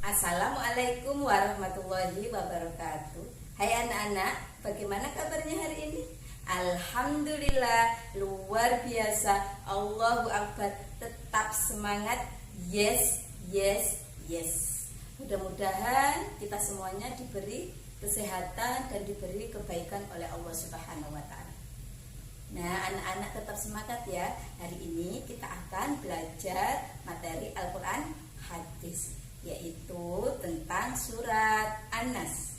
Assalamualaikum warahmatullahi wabarakatuh. Hai anak-anak, bagaimana kabarnya hari ini? Alhamdulillah, luar biasa. Allahu Akbar, tetap semangat. Yes, yes, yes. Mudah-mudahan kita semuanya diberi kesehatan dan diberi kebaikan oleh Allah Subhanahu wa Ta'ala. Nah, anak-anak tetap semangat ya. Hari ini kita akan belajar materi Al-Quran hadis, yaitu tentang surat An-Nas.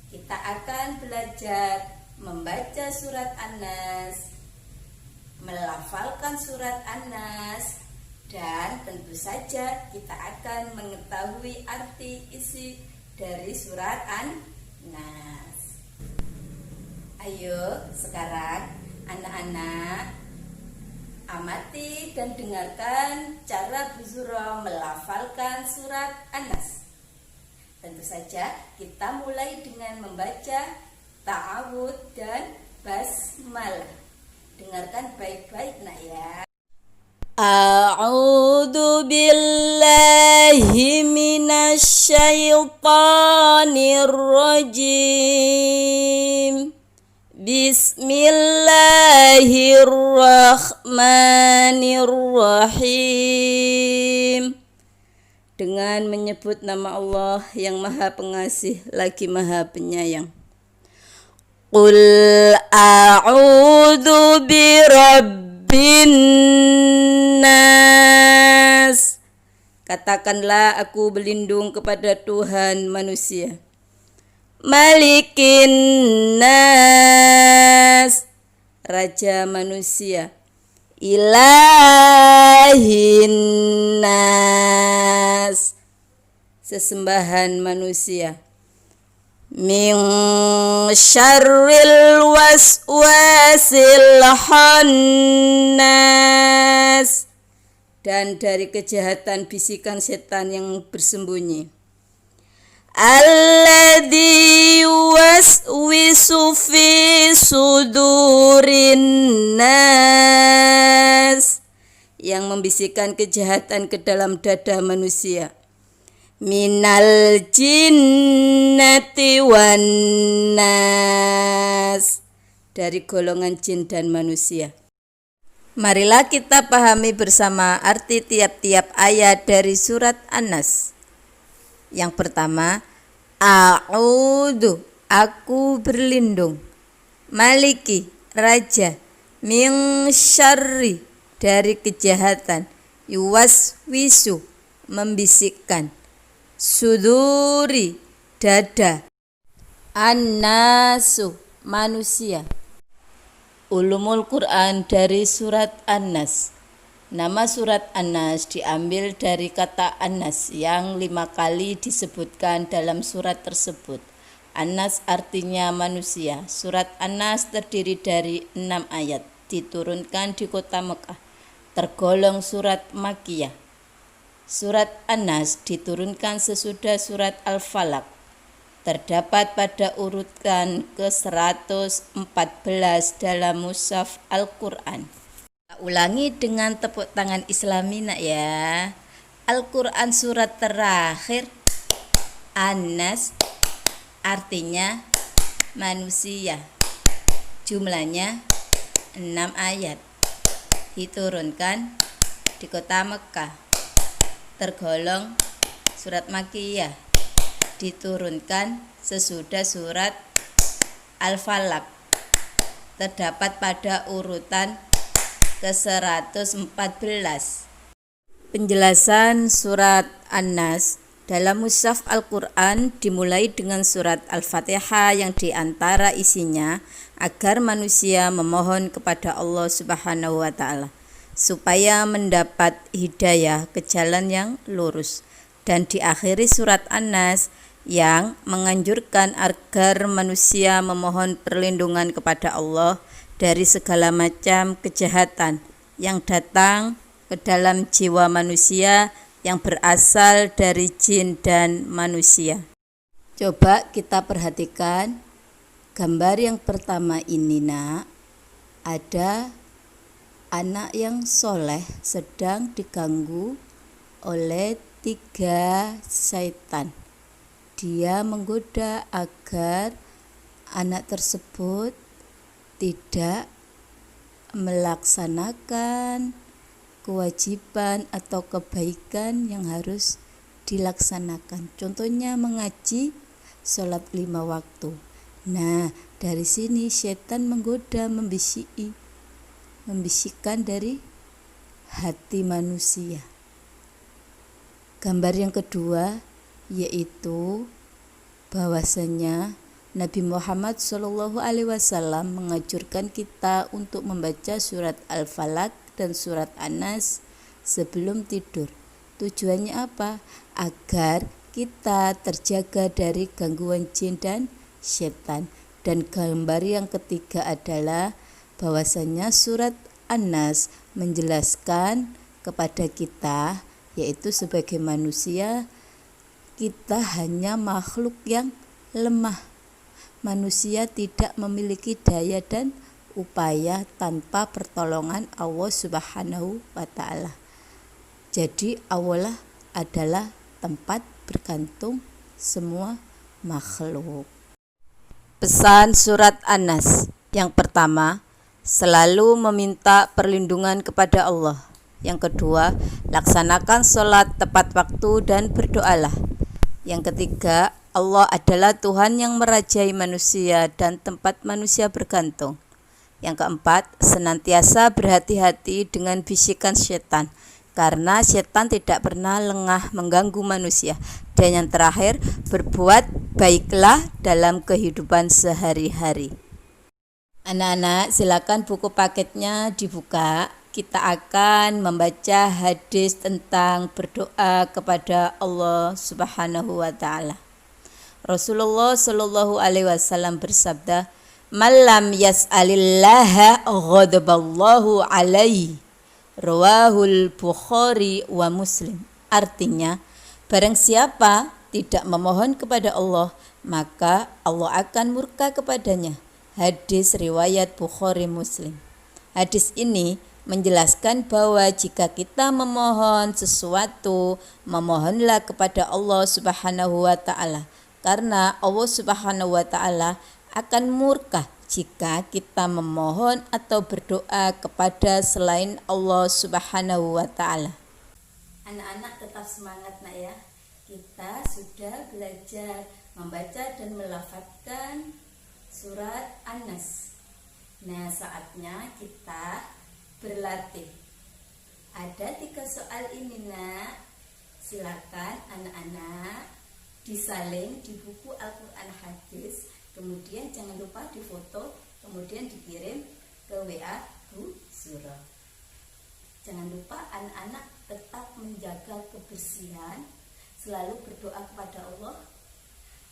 Kita akan belajar membaca surat An-Nas, melafalkan surat An-Nas, dan tentu saja kita akan mengetahui arti isi dari surat An-Nas. Ayo sekarang anak-anak amati dan dengarkan cara Bu Zuro melafalkan surat An-Nas. Tentu saja kita mulai dengan membaca ta'awudz dan basmalah. Dengarkan baik-baik nak ya. A'udzu billahi minasyaitonir rajim. Bismillahirrahmanirrahim. Dengan menyebut nama Allah yang Maha Pengasih lagi Maha Penyayang. Qul a'udzu birabbin nas. Katakanlah, aku berlindung kepada Tuhan manusia. Malikin nas, raja manusia. Ilahin nas, sesembahan manusia. Min syarril waswasil khannas, dan dari kejahatan bisikan setan yang bersembunyi. Alladzi yuwaswisu fi sudurin nas, yang membisikkan kejahatan ke dalam dada manusia. Minal jinnati wan nas, dari golongan jin dan manusia. Marilah kita pahami bersama arti tiap-tiap ayat dari surat An-Nas. Yang pertama, a'udzu, aku berlindung. Maliki, raja. Min syarri, dari kejahatan. Yuwaswisu, membisikkan. Suduri, dada. An-nasu, manusia. Ulumul Quran dari surat An-Nas. Nama surat An-Nas diambil dari kata An-Nas yang 5 kali disebutkan dalam surat tersebut. An-Nas artinya manusia. Surat An-Nas terdiri dari 6 ayat, diturunkan di kota Mekah, tergolong surat Makkiyah. Surat An-Nas diturunkan sesudah surat Al-Falaq, terdapat pada urutan ke-114 dalam mushaf Al-Quran. Ulangi dengan tepuk tangan Islami nak ya. Al-Quran surat terakhir An-Nas artinya manusia. Jumlahnya 6 ayat. Diturunkan di kota Mekah. Tergolong surat Makkiyah. Diturunkan sesudah surat Al-Falaq. Terdapat pada urutan ke-114. Penjelasan surat An-Nas dalam mushaf Al-Quran dimulai dengan surat Al-Fatihah yang diantara isinya agar manusia memohon kepada Allah Subhanahu wa Ta'ala supaya mendapat hidayah ke jalan yang lurus, dan diakhiri surat An-Nas yang menganjurkan agar manusia memohon perlindungan kepada Allah dari segala macam kejahatan yang datang ke dalam jiwa manusia yang berasal dari jin dan manusia. Coba kita perhatikan gambar yang pertama ini nak. Ada anak yang soleh sedang diganggu oleh ketiga, syaitan. Dia menggoda agar anak tersebut tidak melaksanakan kewajiban atau kebaikan yang harus dilaksanakan. Contohnya mengaji, sholat 5 waktu. Nah, dari sini setan menggoda, membisikkan dari hati manusia. Gambar yang kedua yaitu bahwasanya Nabi Muhammad SAW menganjurkan kita untuk membaca surat Al-Falaq dan surat An-Nas sebelum tidur. Tujuannya apa? Agar kita terjaga dari gangguan jin dan setan. Dan gambar yang ketiga adalah bahwasanya surat An-Nas menjelaskan kepada kita, yaitu sebagai manusia kita hanya makhluk yang lemah. Manusia tidak memiliki daya dan upaya tanpa pertolongan Allah Subhanahu wa ta'ala. Jadi Allah adalah tempat bergantung semua makhluk. Pesan surat An-Nas yang pertama, selalu meminta perlindungan kepada Allah. Yang kedua, laksanakan sholat tepat waktu dan berdoalah. Yang ketiga, Allah adalah Tuhan yang merajai manusia dan tempat manusia bergantung. Yang keempat, senantiasa berhati-hati dengan bisikan setan, karena setan tidak pernah lengah mengganggu manusia. Dan yang terakhir, berbuat baiklah dalam kehidupan sehari-hari. Anak-anak, silakan buku paketnya dibuka. Kita akan membaca hadis tentang berdoa kepada Allah Subhanahu wa ta'ala. Rasulullah Shallallahu alaihi wasallam bersabda, "Malam yas'alillaha ghadaballahu alaihi." Rawahul Bukhari wa Muslim. Artinya, barang siapa tidak memohon kepada Allah, maka Allah akan murka kepadanya. Hadis riwayat Bukhari Muslim. Hadis ini menjelaskan bahwa jika kita memohon sesuatu, memohonlah kepada Allah Subhanahu wa ta'ala, karena Allah Subhanahu wa ta'ala akan murka jika kita memohon atau berdoa kepada selain Allah Subhanahu wa ta'ala. Anak-anak tetap semangat nak ya. Kita sudah belajar membaca dan melafadzkan surat An-Nas. Nah, saatnya kita berlatih. Ada 3 soal ini nak. Silakan anak-anak disalin di buku Al-Quran Hadis. Kemudian jangan lupa difoto, kemudian dikirim ke WA Bu Surah. Jangan lupa anak-anak tetap menjaga kebersihan, selalu berdoa kepada Allah.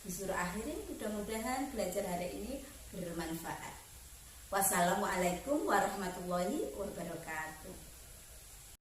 Bu Surah akhirin, mudah-mudahan belajar hari ini bermanfaat. Wassalamualaikum warahmatullahi wabarakatuh.